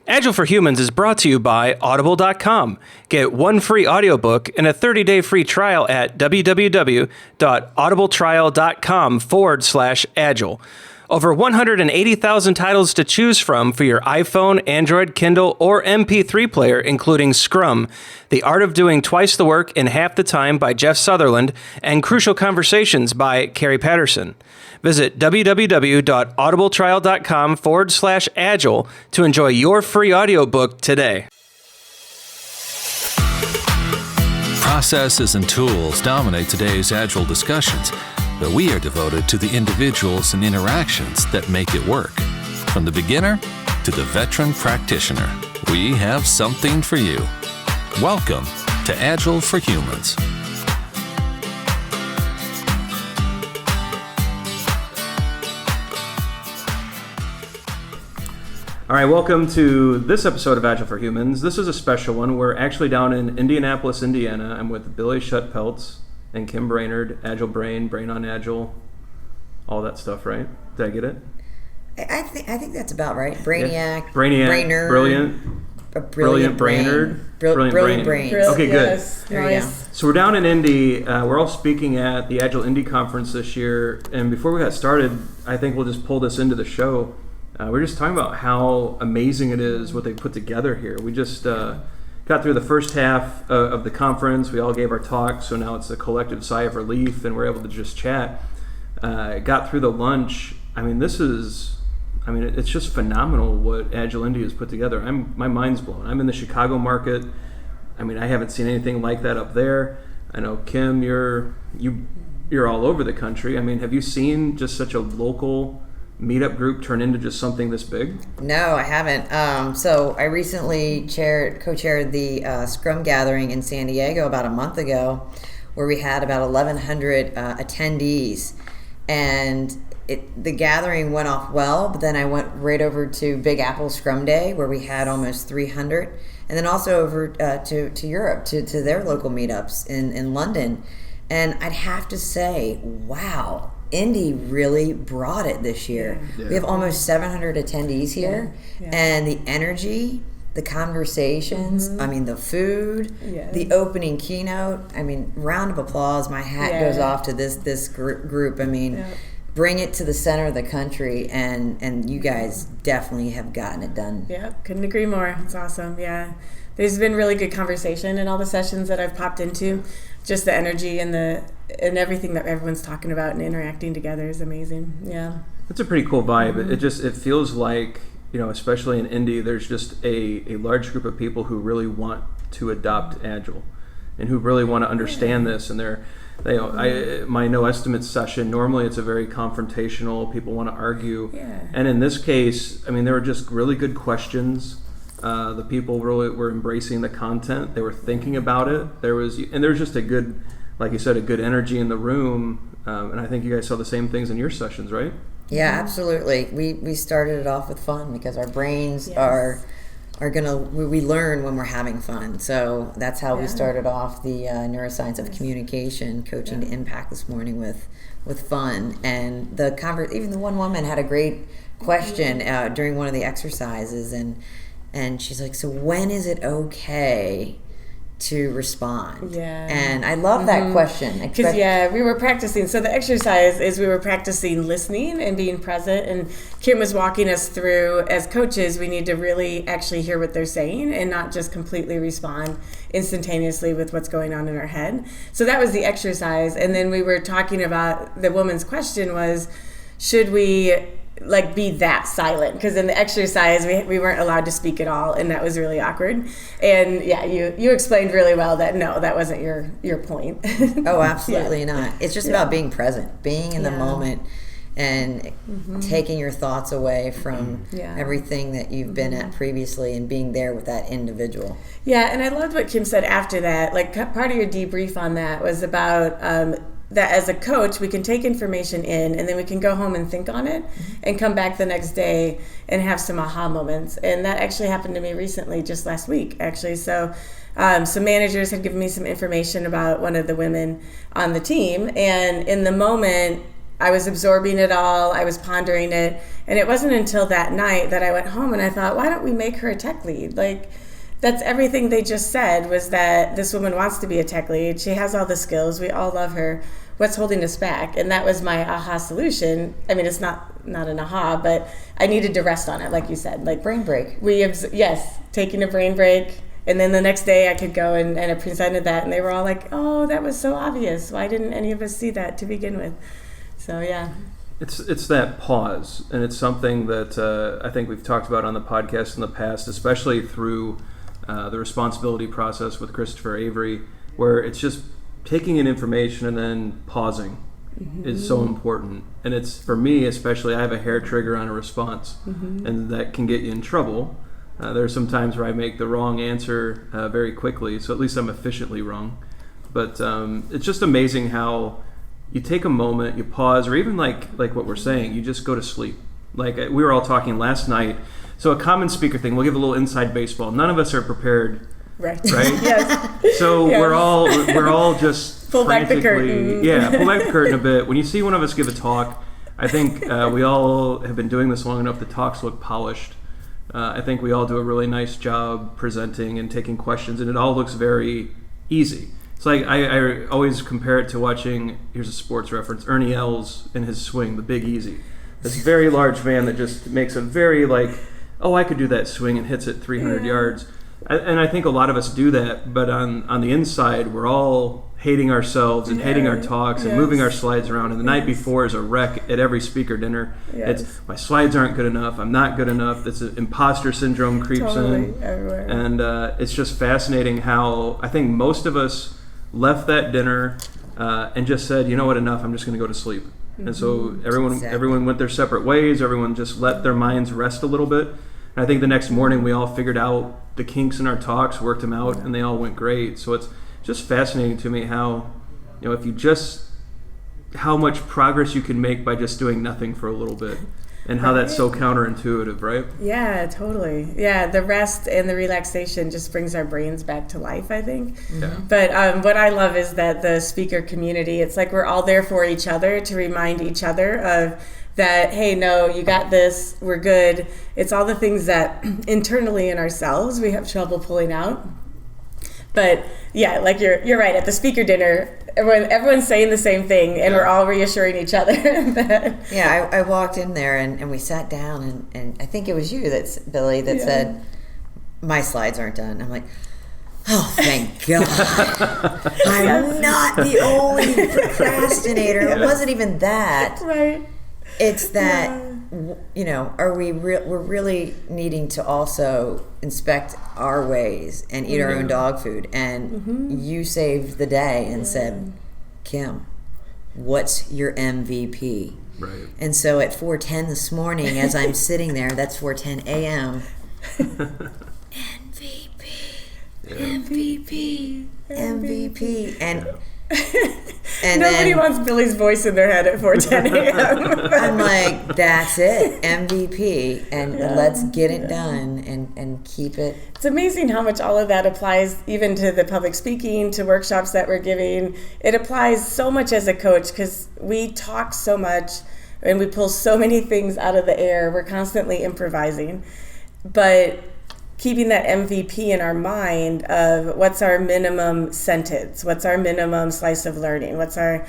Agile for Humans is brought to you by Audible.com. Get one free audiobook and a 30-day free trial at www.audibletrial.com/agile. Over 180,000 titles to choose from for your iPhone, Android, Kindle, or MP3 player, including Scrum, The Art of Doing Twice the Work in Half the Time by Jeff Sutherland, and Crucial Conversations by Carrie Patterson. Visit www.audibletrial.com/agile to enjoy your free audiobook today. Processes and tools dominate today's Agile discussions, but we are devoted to the individuals and interactions that make it work. From the beginner to the veteran practitioner, we have something for you. Welcome to Agile for Humans. All right, welcome to this episode of Agile for Humans. This is a special one. We're actually down in Indianapolis, Indiana. I'm with Billie Schuttpelz and Kim Brainard, Agile Brain on Agile, all that stuff, right? Did I get it? I think that's about right. Brainiac, yeah. Brainerd, Brilliant Brainerd, Brilliant Brain. Okay, good. Yes, there you go. So we're down in Indy. We're all speaking at the AgileIndy Conference this year. And before we got started, I think we'll just pull this into the show. We're just talking about how amazing it is what they put together here. We just got through the first half of the conference. We all gave our talks, so now it's a collective sigh of relief, and we're able to just chat. Got through the lunch. I mean, it's just phenomenal what AgileIndy has put together. My mind's blown. I'm in the Chicago market. I mean, I haven't seen anything like that up there. I know, Kim, you're all over the country. I mean, have you seen just such a local meetup group turn into just something this big? No, I haven't. So I recently co-chaired the Scrum gathering in San Diego about a month ago, where we had about 1,100 attendees, and the gathering went off well. But then I went right over to Big Apple Scrum Day, where we had almost 300, and then also over to Europe to their local meetups in London. And I'd have to say, wow, Indy really brought it this year. Yeah. We have almost 700 attendees here, and the energy, the conversations, I mean, the food, the opening keynote. I mean, round of applause. My hat goes off to this group. I mean, bring it to the center of the country, and you guys definitely have gotten it done. Yeah, couldn't agree more. It's awesome. Yeah, there's been really good conversation in all the sessions that I've popped into. Just the energy and everything that everyone's talking about and interacting together is amazing. Yeah, it's a pretty cool vibe. Mm-hmm. It feels like, especially in Indy, there's just a large group of people who really want to adopt Agile and who really want to understand this. And my no estimates session, normally it's a very confrontational, people want to argue. Yeah. And in this case, I mean, there were just really good questions. The people really were embracing the content. They were thinking about it. There was just a good, like you said, a good energy in the room. And I think you guys saw the same things in your sessions, right? Yeah, absolutely. We started it off with fun because our brains are we learn when we're having fun. So that's how we started off the neuroscience of communication, coaching to impact this morning with fun. And even the one woman had a great question during one of the exercises, and she's like, so when is it okay to respond? Yeah. And I love that question. Because, we were practicing. So the exercise is we were practicing listening and being present. And Kim was walking us through, as coaches, we need to really actually hear what they're saying and not just completely respond instantaneously with what's going on in our head. So that was the exercise. And then we were talking about, the woman's question was, should we be that silent? Because in the exercise we weren't allowed to speak at all, and that was really awkward. And you explained really well that no, that wasn't your point. Oh, absolutely not. It's just about being present, being in the moment, and taking your thoughts away from everything that you've been at previously and being there with that individual. Yeah, and I loved what Kim said after that. Part of your debrief on that was about that as a coach, we can take information in and then we can go home and think on it and come back the next day and have some aha moments. And that actually happened to me recently, just last week, actually. So some managers had given me some information about one of the women on the team. And in the moment, I was absorbing it all. I was pondering it. And it wasn't until that night that I went home and I thought, why don't we make her a tech lead? Like, that's everything they just said, was that this woman wants to be a tech lead. She has all the skills. We all love her. What's holding us back? And that was my aha solution. I mean, it's not an aha, but I needed to rest on it, like you said. Like, brain break. Yes, taking a brain break. And then the next day I could go and I presented that, and they were all like, oh, that was so obvious. Why didn't any of us see that to begin with? So, yeah. It's that pause, and it's something that I think we've talked about on the podcast in the past, especially through the responsibility process with Christopher Avery, where it's just taking in information and then pausing is so important. And it's, for me especially, I have a hair trigger on a response, and that can get you in trouble. There are some times where I make the wrong answer very quickly, so at least I'm efficiently wrong. But it's just amazing how you take a moment, you pause, or even like what we're saying, you just go to sleep. Like we were all talking last night. So a common speaker thing, we'll give a little inside baseball. None of us are prepared, right? Yes. So yes. we're all just pull back the curtain. Yeah, pull back the curtain a bit. When you see one of us give a talk, I think we all have been doing this long enough. The talks look polished. I think we all do a really nice job presenting and taking questions, and it all looks very easy. It's like I always compare it to watching, here's a sports reference, Ernie Els in his swing, the Big Easy. This very large man that just makes a very I could do that swing and hits it 300 yards. And I think a lot of us do that, but on the inside, we're all hating ourselves and hating our talks and moving our slides around. And the night before is a wreck at every speaker dinner. Yes. It's, my slides aren't good enough, I'm not good enough. This imposter syndrome creeps in. Everywhere. And it's just fascinating how I think most of us left that dinner and just said, you know what, enough, I'm just going to go to sleep. And so everyone went their separate ways. Everyone just let their minds rest a little bit. And I think the next morning we all figured out the kinks in our talks, worked them out, and they all went great. So it's just fascinating to me how, if you just, how much progress you can make by just doing nothing for a little bit. And how that's so counterintuitive, right? Yeah, totally. Yeah, the rest and the relaxation just brings our brains back to life, I think. Yeah. But what I love is that the speaker community, it's like we're all there for each other to remind each other of that, hey, no, you got this, we're good. It's all the things that internally in ourselves we have trouble pulling out. But yeah, like you're right, at the speaker dinner, everyone's saying the same thing, and we're all reassuring each other. Yeah, I walked in there and we sat down, and I think it was you, Billie, that said, my slides aren't done. I'm like, oh, thank God. I'm not the only procrastinator. It wasn't even that. Right. It's that, are we're really needing to also inspect our ways and eat our own dog food. And you saved the day and said, Kim, what's your MVP? Right. And so at 4:10 this morning, as I'm sitting there, that's 4:10 a.m. MVP. And nobody then, wants Billie's voice in their head at 4:10 a.m. I'm like, that's it, MVP, and let's get it done and keep it. It's amazing how much all of that applies even to the public speaking, to workshops that we're giving. It applies so much as a coach because we talk so much and we pull so many things out of the air. We're constantly improvising. But keeping that MVP in our mind of what's our minimum sentence, what's our minimum slice of learning, what's our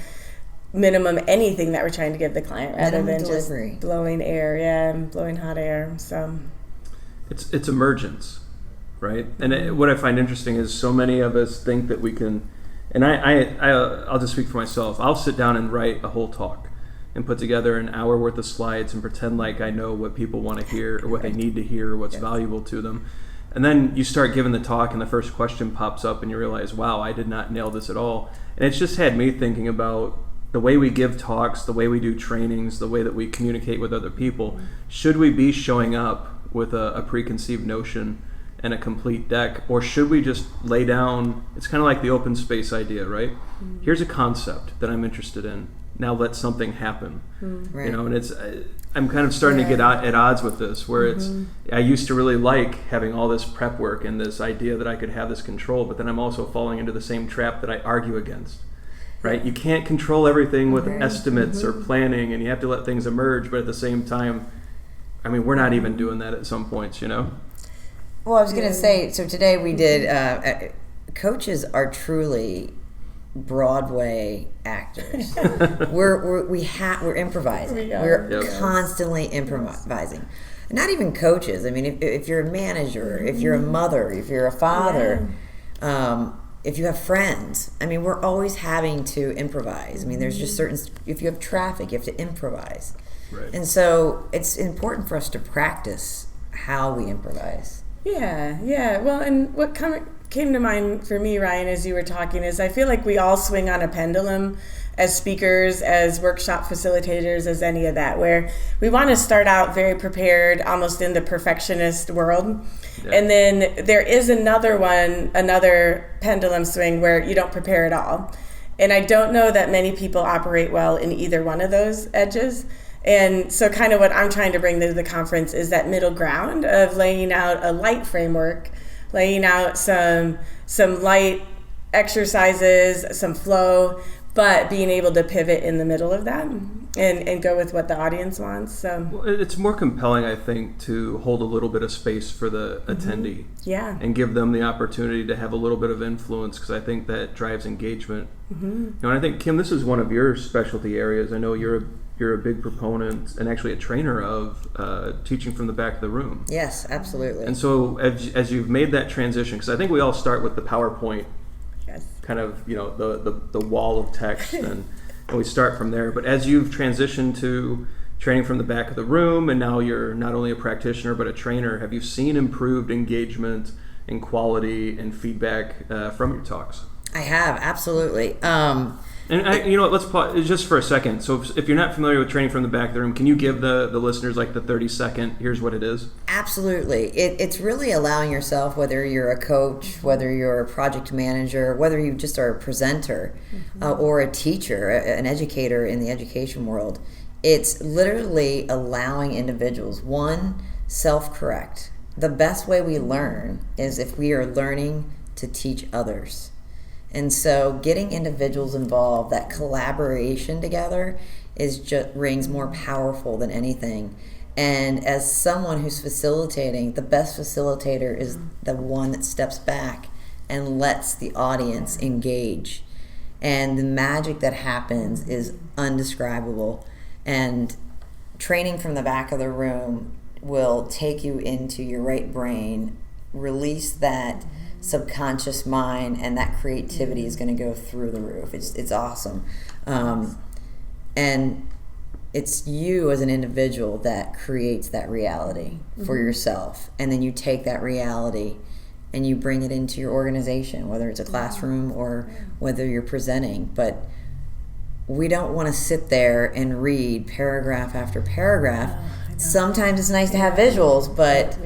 minimum anything that we're trying to give the client, rather than delivery. Just blowing air, blowing hot air. So it's emergence, right? And what I find interesting is so many of us think that we can, and I'll just speak for myself. I'll sit down and write a whole talk and put together an hour worth of slides and pretend like I know what people want to hear or what they need to hear or what's valuable to them. And then you start giving the talk and the first question pops up and you realize, wow, I did not nail this at all. And it's just had me thinking about the way we give talks, the way we do trainings, the way that we communicate with other people. Should we be showing up with a preconceived notion and a complete deck, or should we just lay down, it's kind of like the open space idea, right? Here's a concept that I'm interested in. Now let something happen. Right. And it's I'm kind of starting to get at odds with this, where I used to really like having all this prep work and this idea that I could have this control, but then I'm also falling into the same trap that I argue against. right? You can't control everything with estimates or planning, and you have to let things emerge. But at the same time, I mean, we're not even doing that at some points, you know? Well, I was going to say, so today we did, coaches are truly Broadway actors. We're improvising. We're constantly improvising. Not even coaches. I mean, if you're a manager, if you're a mother, if you're a father, if you have friends, I mean, we're always having to improvise. I mean, there's just certain, if you have traffic, you have to improvise. Right. And so it's important for us to practice how we improvise. Yeah. Well, and what came to mind for me, Ryan, as you were talking, is I feel like we all swing on a pendulum as speakers, as workshop facilitators, as any of that, where we want to start out very prepared, almost in the perfectionist world. Yeah. And then there is another pendulum swing where you don't prepare at all. And I don't know that many people operate well in either one of those edges. And so kind of what I'm trying to bring to the conference is that middle ground of laying out a light framework, laying out some light exercises, some flow, but being able to pivot in the middle of that and go with what the audience wants. So well, it's more compelling, I think, to hold a little bit of space for the attendee. Yeah. And give them the opportunity to have a little bit of influence, because I think that drives engagement. You know, and I think, Kim, this is one of your specialty areas. I know you're a big proponent and actually a trainer of teaching from the back of the room. Yes, absolutely. And so as you've made that transition, because I think we all start with the PowerPoint, kind of, you know, the wall of text, and we start from there. But as you've transitioned to training from the back of the room, and now you're not only a practitioner but a trainer, have you seen improved engagement and quality and feedback from your talks? I have, absolutely. And you know what, let's pause just for a second. So if you're not familiar with training from the back of the room, can you give the listeners like the 30-second, here's what it is? Absolutely. It's really allowing yourself, whether you're a coach, whether you're a project manager, whether you just are a presenter or a teacher, an educator in the education world, it's literally allowing individuals, one, self-correct. The best way we learn is if we are learning to teach others. And so getting individuals involved, that collaboration together rings more powerful than anything. And as someone who's facilitating, the best facilitator is the one that steps back and lets the audience engage. And the magic that happens is undescribable. And training from the back of the room will take you into your right brain, release that subconscious mind, and that creativity is going to go through the roof. It's awesome. And it's you as an individual that creates that reality for yourself. And then you take that reality and you bring it into your organization, whether it's a classroom or whether you're presenting. But we don't want to sit there and read paragraph after paragraph. Sometimes it's nice to have visuals, but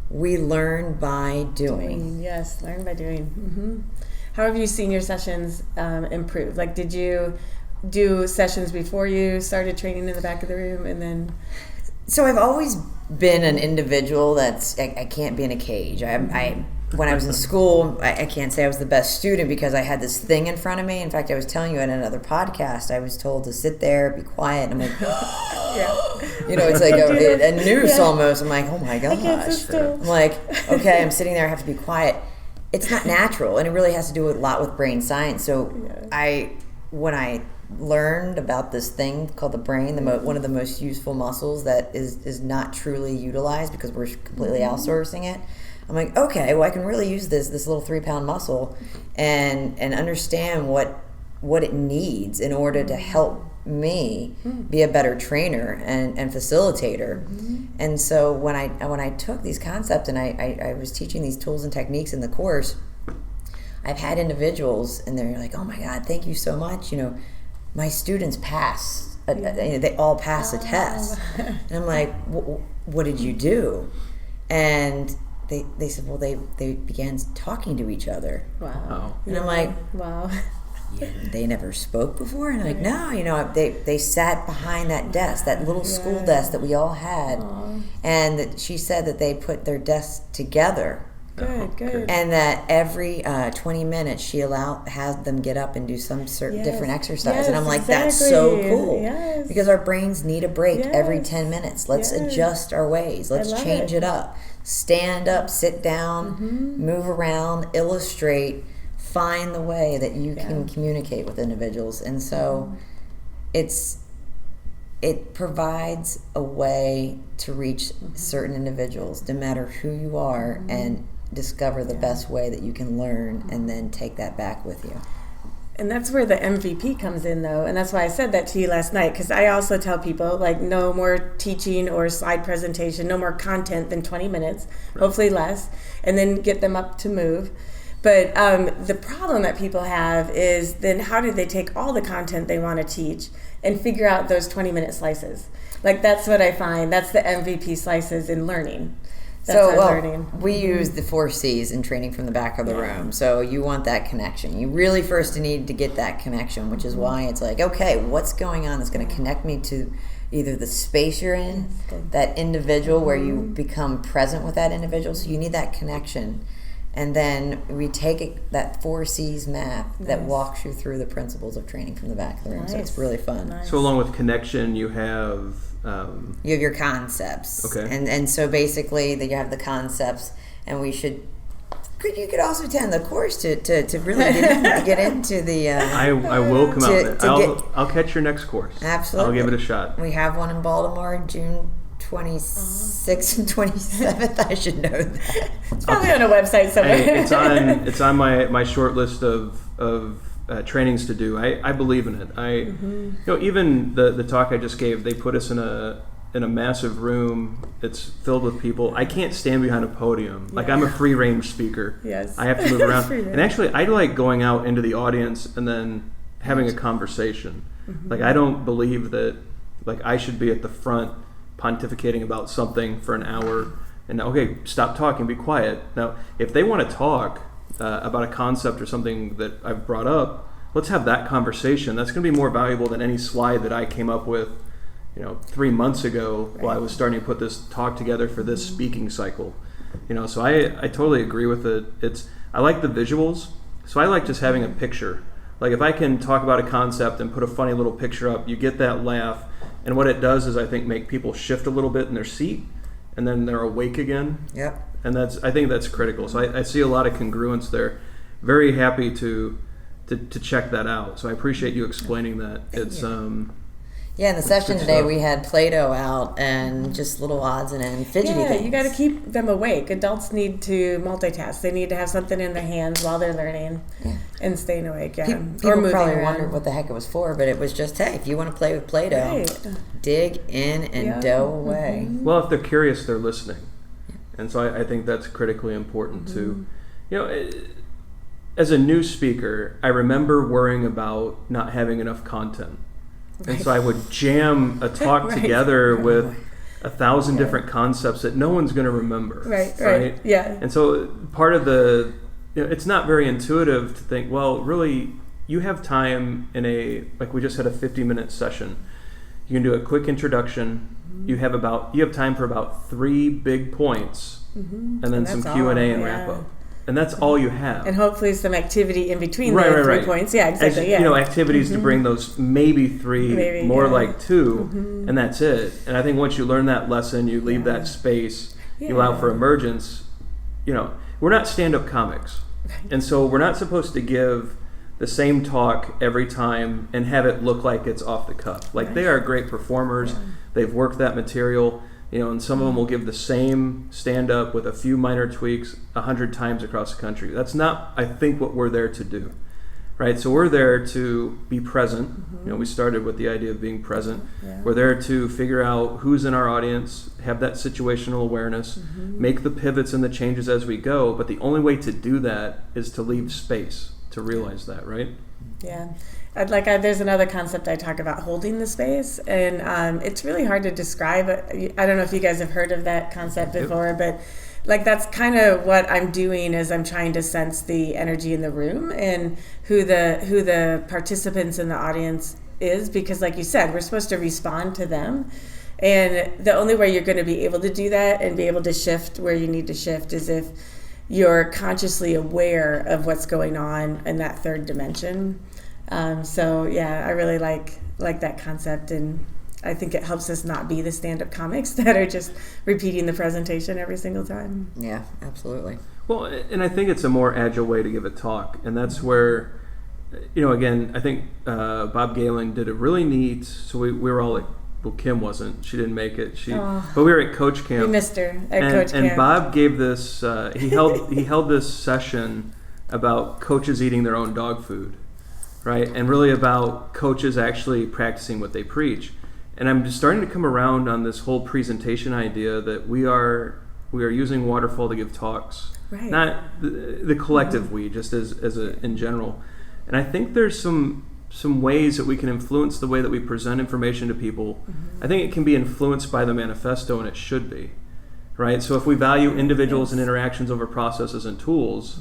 we learn by doing. Yes, learn by doing. How have you seen your sessions improve? Like, did you do sessions before you started training in the back of the room, and then? So I've always been an individual I can't be in a cage. When I was in school, I can't say I was the best student because I had this thing in front of me. In fact, I was telling you in another podcast, I was told to sit there, be quiet. And I'm like, you know, it's like a noose almost. I'm like, oh my gosh. I'm like, okay, I'm sitting there, I have to be quiet. It's not natural, and it really has to do a lot with brain science. So when I learned about this thing called the brain, one of the most useful muscles that is not truly utilized because we're completely outsourcing it, I'm like, okay, well, I can really use this little 3-pound muscle and understand what it needs in order to help me be a better trainer and facilitator. And so when I took these concepts and I was teaching these tools and techniques in the course, I've had individuals and they're like, oh my God, thank you so much. You know, my students passed. They all passed the test. And I'm like, what did you do? And they said, well, they began talking to each other. Wow. And I'm like, wow. Yeah, they never spoke before? And I'm like, no, you know, they sat behind that desk, that little school desk that we all had. And that she said that they put their desks together Good. And that every 20 minutes she has them get up and do some certain different exercise. And I'm like, that's so cool. Yes. Because our brains need a break every 10 minutes. Let's adjust our ways. Let's change it up. Stand up, sit down, move around, illustrate, find the way that you can communicate with individuals. And so it provides a way to reach certain individuals, no matter who you are, and discover the best way that you can learn, and then take that back with you. And that's where the MVP comes in, though. And that's why I said that to you last night, because I also tell people, like, no more teaching or slide presentation, no more content than 20 minutes, hopefully less, and then get them up to move. But the problem that people have is then how do they take all the content they want to teach and figure out those 20-minute slices? Like, that's what I find. That's the MVP slices in learning. We use the 4 C's in training from the back of the room. So you want that connection. You really first need to get that connection, which is why it's like, okay, what's going on that's going to connect me to either the space you're in, that individual where you become present with that individual. So you need that connection. And then we take that 4 C's map that walks you through the principles of training from the back of the room. So it's really fun. So along with connection, you have your concepts. Okay. And so basically you have the concepts, and you could also attend the course to really get into the I will come out. I'll catch your next course. Absolutely. I'll give it a shot. We have one in Baltimore, June 26th and 27th. I should know that. It's probably on a website somewhere. Hey, it's on my short list of trainings to do. I believe in it. Even the talk I just gave, they put us in a massive room. It's filled with people. I can't stand behind a podium. Like, I'm a free range speaker. Yes. I have to move around. And actually, I like going out into the audience and then having a conversation. Like, I don't believe that, like, I should be at the front pontificating about something for an hour and okay, stop talking, be quiet. Now, if they want to talk about a concept or something that I've brought up, let's have that conversation. That's going to be more valuable than any slide that I came up with 3 months ago while I was starting to put this talk together for this speaking cycle. So I totally agree with it. I like the visuals, so I like just having a picture. Like, if I can talk about a concept and put a funny little picture up, you get that laugh. And what it does is, I think, make people shift a little bit in their seat, and then they're awake again. Yep. And I think that's critical. So I see a lot of congruence there. Very happy to check that out. So I appreciate you explaining that. It's in the session today we had Play-Doh out and just little odds and ends, fidgety things. You got to keep them awake. Adults need to multitask. They need to have something in their hands while they're learning and staying awake. Yeah. People probably wondered what the heck it was for, but it was just, hey, if you want to play with Play-Doh, dig in and dough away. Well, if they're curious, they're listening. And so I think that's critically important too. As a new speaker, I remember worrying about not having enough content. And so I would jam a talk together with 1,000 different concepts that no one's going to remember. Right. Yeah. And so part of it's not very intuitive to think, well, really, you have time like we just had a 50-minute session. You can do a quick introduction. You have time for about 3 big points, and then some Q&A and wrap up. And that's all you have. And hopefully some activity in between the 3 points. Yeah, exactly. Activities to bring those maybe 3, more like 2, and that's it. And I think once you learn that lesson, you leave that space, you allow for emergence. We're not stand-up comics. And so we're not supposed to give the same talk every time and have it look like it's off the cuff. Like, they are great performers. They've worked that material. And some of them will give the same stand-up with a few minor tweaks 100 times across the country. That's not, I think, what we're there to do, right? So we're there to be present. We started with the idea of being present. We're there to figure out who's in our audience, have that situational awareness, make the pivots and the changes as we go. But the only way to do that is to leave space to realize that, right? Yeah. There's another concept I talk about, holding the space, and it's really hard to describe. I don't know if you guys have heard of that concept before, but that's kind of what I'm doing is I'm trying to sense the energy in the room and who the participants in the audience is, because like you said, we're supposed to respond to them. And the only way you're going to be able to do that and be able to shift where you need to shift is if you're consciously aware of what's going on in that third dimension. So yeah, I really like that concept, and I think it helps us not be the stand-up comics that are just repeating the presentation every single time. Yeah, absolutely. Well, and I think it's a more agile way to give a talk, and that's where, again, I think Bob Galen did a really neat. So we were all like, well, Kim wasn't. She didn't make it. But we were at Coach Camp. We missed her at Coach Camp. And Bob gave this. He held this session about coaches eating their own dog food, right? And really about coaches actually practicing what they preach. And I'm just starting to come around on this whole presentation idea that we are using Waterfall to give talks, right. Not the collective we, just as in general. And I think there's some ways that we can influence the way that we present information to people. Mm-hmm. I think it can be influenced by the manifesto, and it should be, right? So if we value individuals and interactions over processes and tools,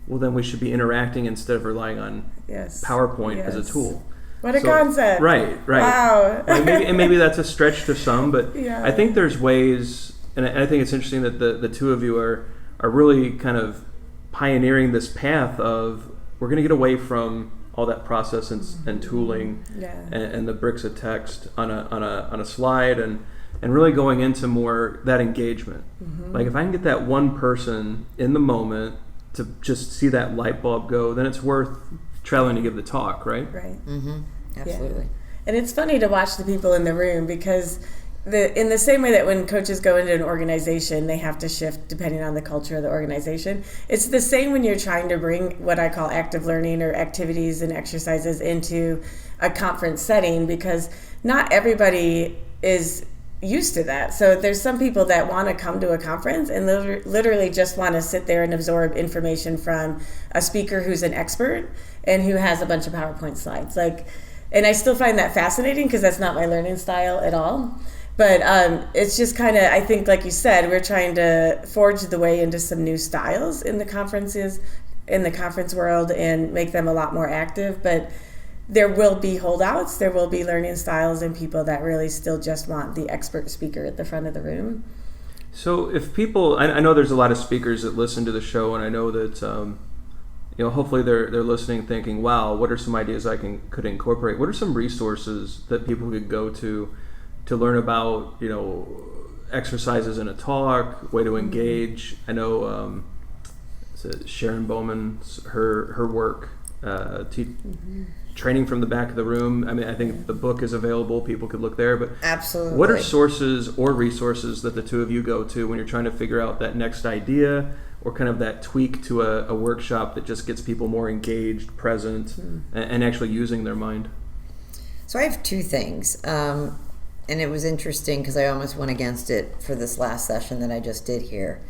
well, then we should be interacting instead of relying on PowerPoint as a tool. What a concept. Right. Wow. maybe that's a stretch to some, but yeah. I think there's ways, and I think it's interesting that the two of you are really kind of pioneering this path of, we're going to get away from all that process and tooling and the bricks of text on a slide and really going into more that engagement. Mm-hmm. Like if I can get that one person in the moment to just see that light bulb go, then it's worth traveling to give the talk, right? Right. Mm-hmm. Absolutely. Yeah. And it's funny to watch the people in the room, because in the same way that when coaches go into an organization, they have to shift depending on the culture of the organization. It's the same when you're trying to bring what I call active learning or activities and exercises into a conference setting, because not everybody is used to that. So there's some people that want to come to a conference and literally just want to sit there and absorb information from a speaker who's an expert and who has a bunch of PowerPoint slides. And I still find that fascinating, because that's not my learning style at all. But it's just kind of, I think, like you said, we're trying to forge the way into some new styles in the conferences, in the conference world, and make them a lot more active. But there will be holdouts, there will be learning styles, and people that really still just want the expert speaker at the front of the room. So if people, I know there's a lot of speakers that listen to the show, and I know that hopefully they're listening thinking, wow, what are some ideas I could incorporate? What are some resources that people could go to learn about, exercises in a talk, way to engage? I know Sharon Bowman's her work, training from the back of the room. I mean, I think the book is available. People could look there. But absolutely, what are sources or resources that the two of you go to when you're trying to figure out that next idea, or kind of that tweak to a workshop that just gets people more engaged, present, and actually using their mind? So I have two things. And it was interesting because I almost went against it for this last session that I just did here.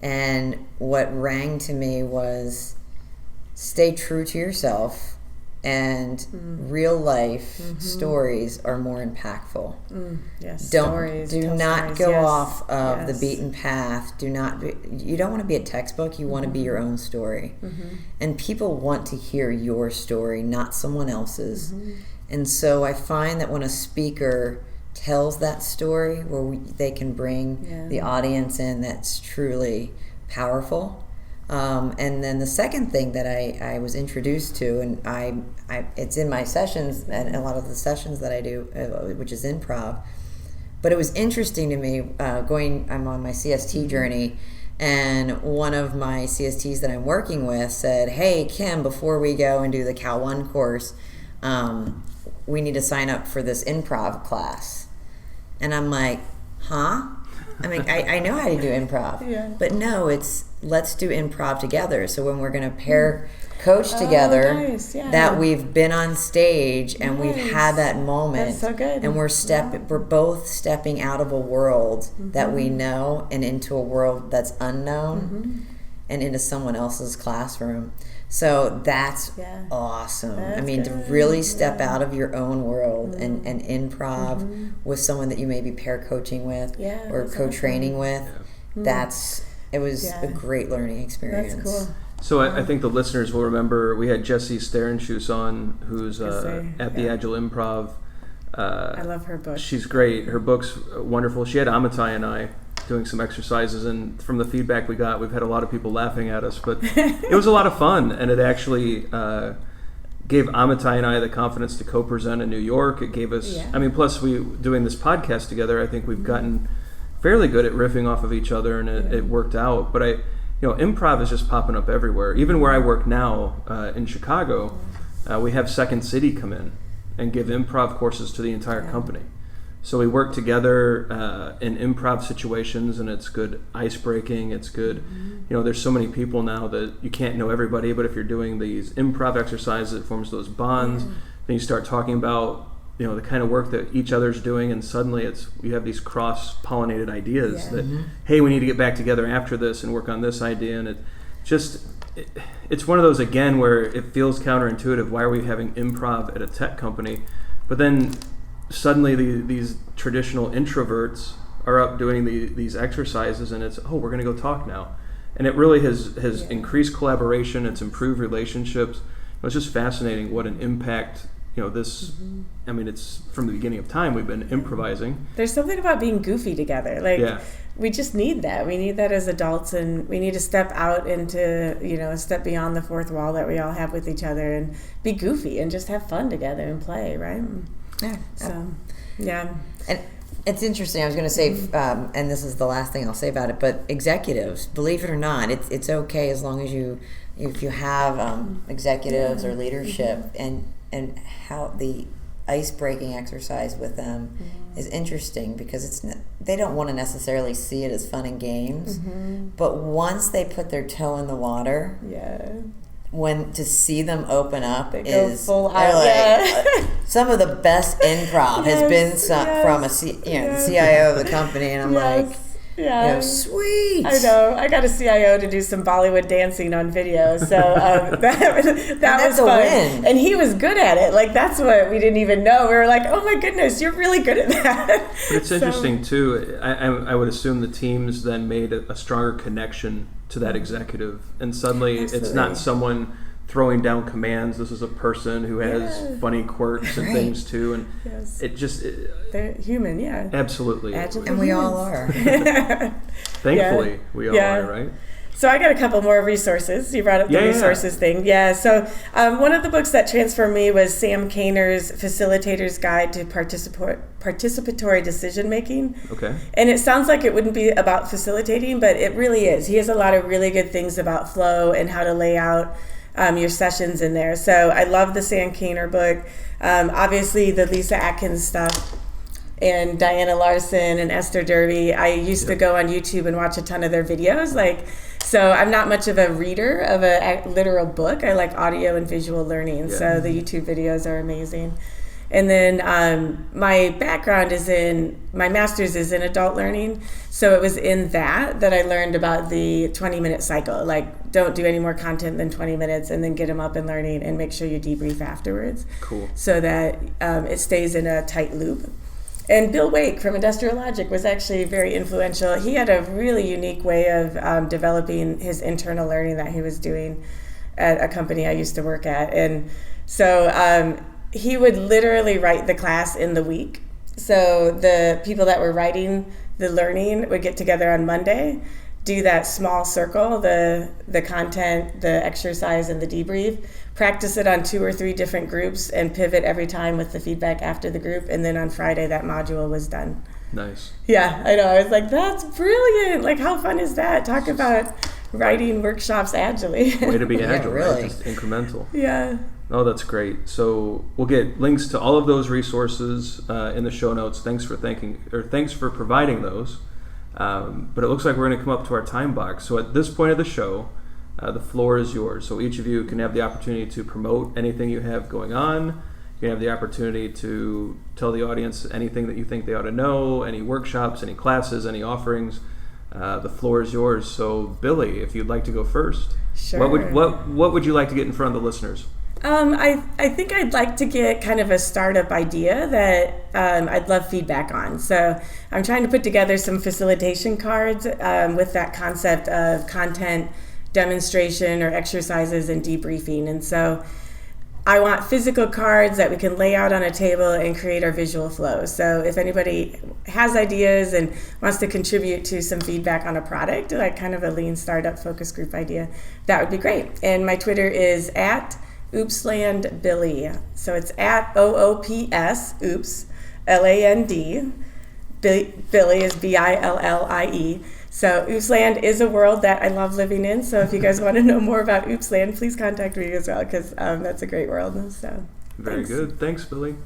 And what rang to me was, stay true to yourself, and real life stories are more impactful. Yes, do not go off of the beaten path. You don't want to be a textbook. You want to be your own story. Mm-hmm. And people want to hear your story, not someone else's. Mm-hmm. And so I find that when a speaker tells that story, where they can bring the audience in, that's truly powerful. And then the second thing that I was introduced to, and I it's in my sessions and a lot of the sessions that I do, which is improv. But it was interesting to me I'm on my CST journey, and one of my CSTs that I'm working with said, "Hey Kim, before we go and do the Cal 1 course, we need to sign up for this improv class." And I'm like, huh? I mean, I know how to do improv, but no, it's let's do improv together. So when we're going to pair coach together, that we've been on stage and we've had that moment, that's so good. And we're both stepping out of a world that we know and into a world that's unknown, and into someone else's classroom. So that's awesome. That's to good. really step out of your own world and improv with someone that you may be pair coaching with or co-training with. It was a great learning experience. That's cool. So I think the listeners will remember we had Jessie Sterenschus on, who's at the Agile Improv. I love her book. She's great. Her book's wonderful. She had Amitai and I doing some exercises, and from the feedback we got, we've had a lot of people laughing at us, but it was a lot of fun, and it actually gave Amitai and I the confidence to co-present in New York. It gave us, plus doing this podcast together, I think we've gotten fairly good at riffing off of each other, and it worked out. But improv is just popping up everywhere. Even where I work now in Chicago, we have Second City come in and give improv courses to the entire company. So we work together in improv situations, and it's good ice breaking. It's good. There's so many people now that you can't know everybody, but if you're doing these improv exercises, it forms those bonds. Then you start talking about the kind of work that each other's doing, and suddenly you have these cross-pollinated ideas that, hey, we need to get back together after this and work on this idea. And it's one of those, again, where it feels counterintuitive. Why are we having improv at a tech company? But then suddenly these traditional introverts are up doing these exercises, and it's, we're going to go talk now. And it really has increased collaboration. It's improved relationships. It's just fascinating what an impact this. It's from the beginning of time we've been improvising. There's something about being goofy together. We just need that. We need that as adults, and we need to step out into, step beyond the fourth wall that we all have with each other and be goofy and just have fun together and play, right? Yeah. So, yeah. And it's interesting. I was going to say, and this is the last thing I'll say about it, but executives, believe it or not, it's okay as long as if you have executives or leadership, and how the ice-breaking exercise with them is interesting, because they don't want to necessarily see it as fun and games, but once they put their toe in the water, when to see them open up is full out. Some of the best improv has been from the CIO of the company, and I'm like, sweet. I know. I got a CIO to do some Bollywood dancing on video, so that was fun. Win. And he was good at it. That's what we didn't even know. We were like, oh my goodness, you're really good at that. But it's interesting too. I would assume the teams then made a stronger connection to that executive, and suddenly it's not someone throwing down commands. This is a person who has funny quirks and things too, and they're human, absolutely, and we all are. Thankfully, we all are, right? So I got a couple more resources. You brought up the resources thing. So one of the books that transformed me was Sam Kainer's Facilitator's Guide to Participatory Decision Making. Okay. And it sounds like it wouldn't be about facilitating, but it really is. He has a lot of really good things about flow and how to lay out your sessions in there. So I love the Sam Kainer book. Obviously the Lisa Atkins stuff, and Diana Larson and Esther Derby. I used to go on YouTube and watch a ton of their videos. So I'm not much of a reader of a literal book. I like audio and visual learning. Yeah. So the YouTube videos are amazing. And then my background my master's is in adult learning. So it was in that I learned about the 20-minute cycle. Don't do any more content than 20 minutes, and then get them up and learning, and make sure you debrief afterwards. Cool. So that it stays in a tight loop. And Bill Wake from Industrial Logic was actually very influential. He had a really unique way of developing his internal learning that he was doing at a company I used to work at. And so he would literally write the class in the week. So the people that were writing the learning would get together on Monday, do that small circle, the content, the exercise, and the debrief, practice it on 2 or 3 different groups, and pivot every time with the feedback after the group. And then on Friday, that module was done. Nice. Yeah, I know. I was like, that's brilliant. How fun is that? Talk about writing workshops agilely. Way to be agile, really. Right? Just incremental. Yeah. Oh, that's great. So we'll get links to all of those resources in the show notes. Thanks for providing those. But it looks like we're going to come up to our time box. So at this point of the show, the floor is yours. So each of you can have the opportunity to promote anything you have going on. You can have the opportunity to tell the audience anything that you think they ought to know, any workshops, any classes, any offerings. The floor is yours. So Billie, if you'd like to go first. Sure. What would you like to get in front of the listeners? I think I'd like to get kind of a startup idea that I'd love feedback on. So I'm trying to put together some facilitation cards with that concept of content demonstration or exercises and debriefing. And so I want physical cards that we can lay out on a table and create our visual flow. So if anybody has ideas and wants to contribute to some feedback on a product, like kind of a lean startup focus group idea, that would be great. And my Twitter is at OopsLandBillie. So it's at OOPS, oops, LAND. Billie is BILLIE. So Oopsland is a world that I love living in. So if you guys want to know more about Oopsland, please contact me as well, because that's a great world. So Very good. Thanks, Billie.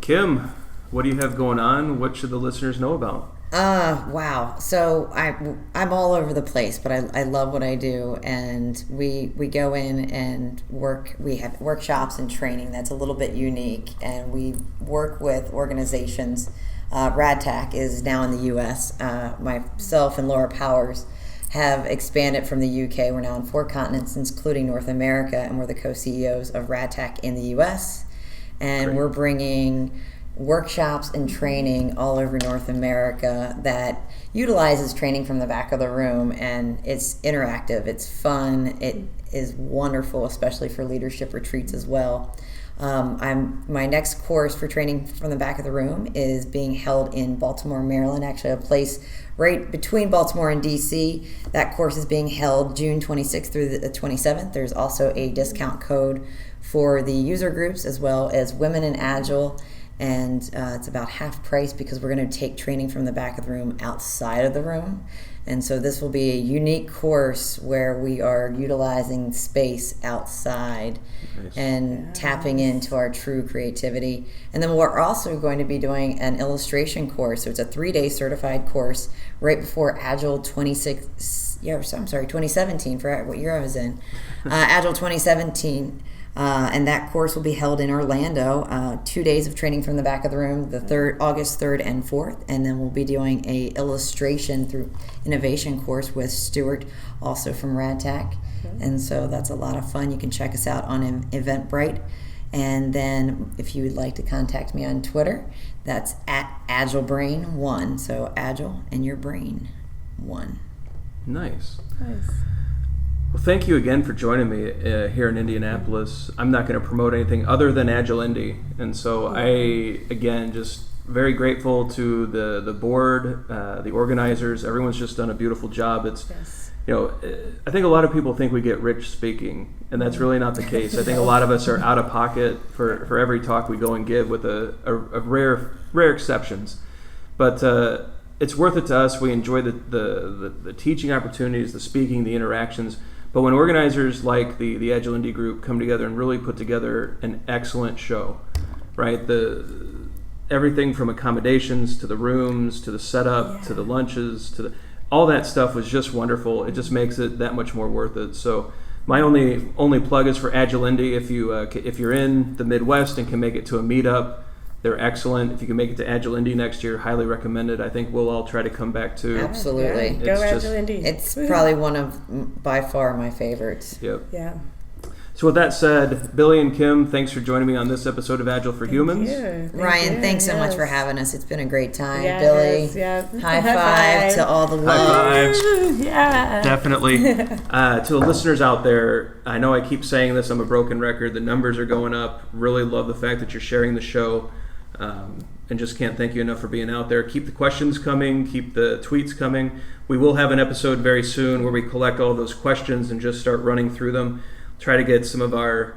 Kim, what do you have going on? What should the listeners know about? Wow. So I'm all over the place, but I love what I do, and we go in and work. We have workshops and training that's a little bit unique, and we work with organizations. RadTac is now in the U.S. Myself and Laura Powers have expanded from the U.K. We're now on 4 continents, including North America, and we're the co-CEOs of RadTac in the U.S. And Great. We're bringing workshops and training all over North America that utilizes training from the back of the room, and it's interactive, it's fun, it is wonderful, especially for leadership retreats as well. My next course for training from the back of the room is being held in Baltimore, Maryland, actually a place right between Baltimore and DC. That course is being held June 26th through the 27th. There's also a discount code for the user groups as well as Women in Agile, and it's about half price because we're going to take training from the back of the room outside of the room. And so this will be a unique course where we are utilizing space outside and tapping into our true creativity. And then we're also going to be doing an illustration course. So it's a 3-day certified course right before Agile 2017, for what year I was in. Agile 2017. And that course will be held in Orlando, 2 days of training from the back of the room, August 3rd and 4th, and then we'll be doing a illustration through innovation course with Stuart, also from RadTac, and so that's a lot of fun. You can check us out on Eventbrite, and then if you would like to contact me on Twitter, that's at AgileBrain1, so Agile and your brain 1. Nice. Well, thank you again for joining me here in Indianapolis. I'm not going to promote anything other than AgileIndy, and so I, again, just very grateful to the board, the organizers. Everyone's just done a beautiful job. It's, I think a lot of people think we get rich speaking, and that's really not the case. I think a lot of us are out of pocket for every talk we go and give, with a rare exceptions, but. It's worth it to us. We enjoy the teaching opportunities, the speaking, the interactions. But when organizers like the AgileIndy group come together and really put together an excellent show, right? Everything from accommodations to the rooms to the setup to the lunches to all that stuff was just wonderful. It just makes it that much more worth it. So my only plug is for AgileIndy. If you're in the Midwest and can make it to a meetup, they're excellent. If you can make it to AgileIndy next year, highly recommend it. I think we'll all try to come back too. Absolutely. Go AgileIndy. It's probably one of, by far, my favorites. Yep. Yeah. So with that said, Billie and Kim, thanks for joining me on this episode of Agile for Humans. Ryan, thanks so much for having us. It's been a great time. Yes, Billie, yeah. high five to all the love. High fives. Yeah. Definitely. To the listeners out there, I know I keep saying this, I'm a broken record. The numbers are going up. Really love the fact that you're sharing the show. And just can't thank you enough for being out there. Keep the questions coming. Keep the tweets coming. We will have an episode very soon where we collect all those questions and just start running through them. Try to get some of our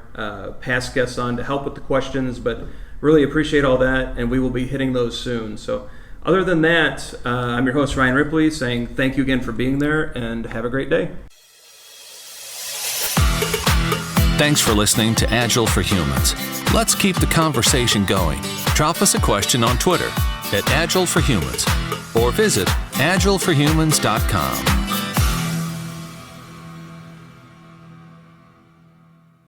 past guests on to help with the questions, but really appreciate all that, and we will be hitting those soon. So other than that, I'm your host, Ryan Ripley, saying thank you again for being there, and have a great day. Thanks for listening to Agile for Humans. Let's keep the conversation going. Drop us a question on Twitter @AgileForHumans or visit agileforhumans.com.